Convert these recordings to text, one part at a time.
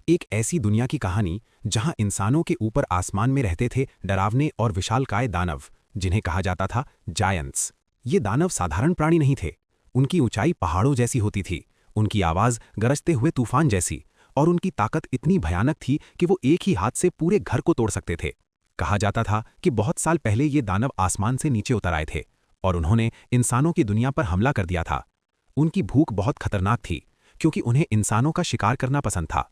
एक ऐसी दुनिया की कहानी जहां इंसानों के ऊपर आसमान में रहते थे डरावने और विशालकाय दानव, जिन्हें कहा जाता था जायंट्स। ये दानव साधारण प्राणी नहीं थे। उनकी ऊंचाई पहाड़ों जैसी होती थी, उनकी आवाज गरजते हुए तूफान जैसी, और उनकी ताकत इतनी भयानक थी कि वो एक ही हाथ से पूरे घर को तोड़ सकते थे। कहा जाता था कि बहुत साल पहले ये दानव आसमान से नीचे उतर आए थे और उन्होंने इंसानों की दुनिया पर हमला कर दिया था। उनकी भूख बहुत खतरनाक थी, क्योंकि उन्हें इंसानों का शिकार करना पसंद था।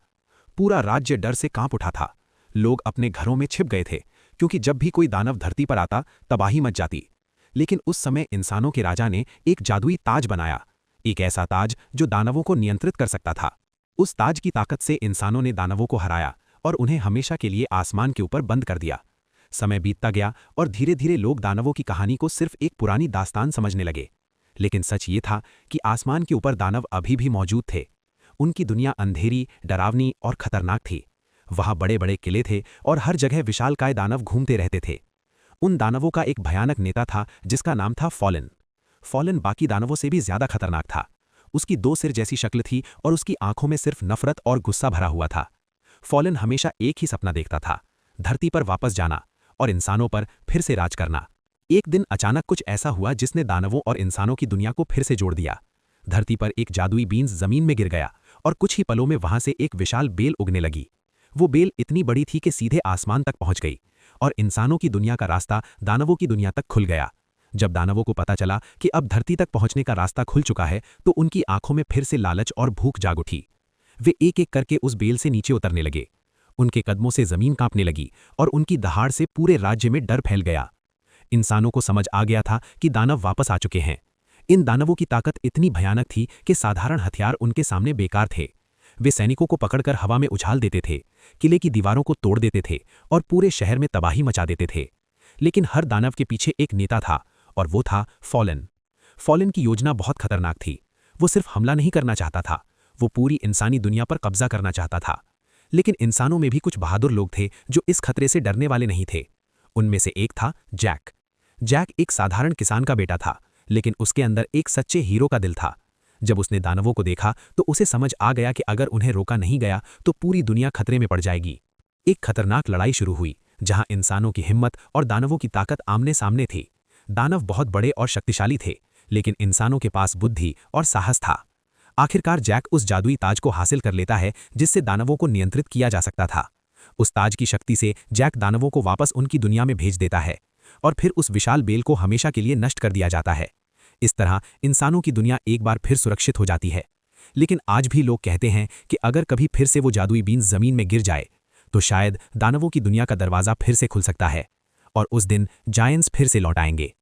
पूरा राज्य डर से कांप उठा था। लोग अपने घरों में छिप गए थे, क्योंकि जब भी कोई दानव धरती पर आता तबाही मच जाती। लेकिन उस समय इंसानों के राजा ने एक जादुई ताज बनाया, एक ऐसा ताज जो दानवों को नियंत्रित कर सकता था। उस ताज की ताकत से इंसानों ने दानवों को हराया और उन्हें हमेशा के लिए आसमान के ऊपर बंद कर दिया। समय बीतता गया और धीरे धीरे लोग दानवों की कहानी को सिर्फ एक पुरानी दास्तान समझने लगे। लेकिन सच ये था कि आसमान के ऊपर दानव अभी भी मौजूद थे। उनकी दुनिया अंधेरी, डरावनी और खतरनाक थी। वहां बड़े बड़े किले थे और हर जगह विशालकाय दानव घूमते रहते थे। उन दानवों का एक भयानक नेता था जिसका नाम था फॉलन। फॉलन बाकी दानवों से भी ज्यादा खतरनाक था। उसकी दो सिर जैसी शक्ल थी और उसकी आंखों में सिर्फ नफरत और गुस्सा भरा हुआ था। फॉलन हमेशा एक ही सपना देखता था, धरती पर वापस जाना और इंसानों पर फिर से राज करना। एक दिन अचानक कुछ ऐसा हुआ जिसने दानवों और इंसानों की दुनिया को फिर से जोड़ दिया। धरती पर एक जादुई बीन्स जमीन में गिर गया और कुछ ही पलों में वहां से एक विशाल बेल उगने लगी। वो बेल इतनी बड़ी थी कि सीधे आसमान तक पहुंच गई और इंसानों की दुनिया का रास्ता दानवों की दुनिया तक खुल गया। जब दानवों को पता चला कि अब धरती तक पहुंचने का रास्ता खुल चुका है, तो उनकी आंखों में फिर से लालच और भूख जाग उठी। वे एक एक करके उस बेल से नीचे उतरने लगे। उनके कदमों से जमीन कांपने लगी और उनकी दहाड़ से पूरे राज्य में डर फैल गया। इंसानों को समझ आ गया था कि दानव वापस आ चुके हैं। इन दानवों की ताकत इतनी भयानक थी कि साधारण हथियार उनके सामने बेकार थे। वे सैनिकों को पकड़कर हवा में उछाल देते थे, किले की दीवारों को तोड़ देते थे और पूरे शहर में तबाही मचा देते थे। लेकिन हर दानव के पीछे एक नेता था, और वो था फॉलन। फॉलन की योजना बहुत खतरनाक थी। वो सिर्फ हमला नहीं करना चाहता था, वो पूरी इंसानी दुनिया पर कब्जा करना चाहता था। लेकिन इंसानों में भी कुछ बहादुर लोग थे जो इस खतरे से डरने वाले नहीं थे। उनमें से एक था जैक। जैक एक साधारण किसान का बेटा था, लेकिन उसके अंदर एक सच्चे हीरो का दिल था। जब उसने दानवों को देखा तो उसे समझ आ गया कि अगर उन्हें रोका नहीं गया तो पूरी दुनिया खतरे में पड़ जाएगी। एक खतरनाक लड़ाई शुरू हुई, जहां इंसानों की हिम्मत और दानवों की ताकत आमने सामने थी। दानव बहुत बड़े और शक्तिशाली थे, लेकिन इंसानों के पास बुद्धि और साहस था। आखिरकार जैक उस जादुई ताज को हासिल कर लेता है जिससे दानवों को नियंत्रित किया जा सकता था। उस ताज की शक्ति से जैक दानवों को वापस उनकी दुनिया में भेज देता है और फिर उस विशाल बेल को हमेशा के लिए नष्ट कर दिया जाता है। इस तरह इंसानों की दुनिया एक बार फिर सुरक्षित हो जाती है। लेकिन आज भी लोग कहते हैं कि अगर कभी फिर से वो जादुई बीन्स जमीन में गिर जाए तो शायद दानवों की दुनिया का दरवाजा फिर से खुल सकता है और उस दिन जायंट्स फिर से लौट आएंगे।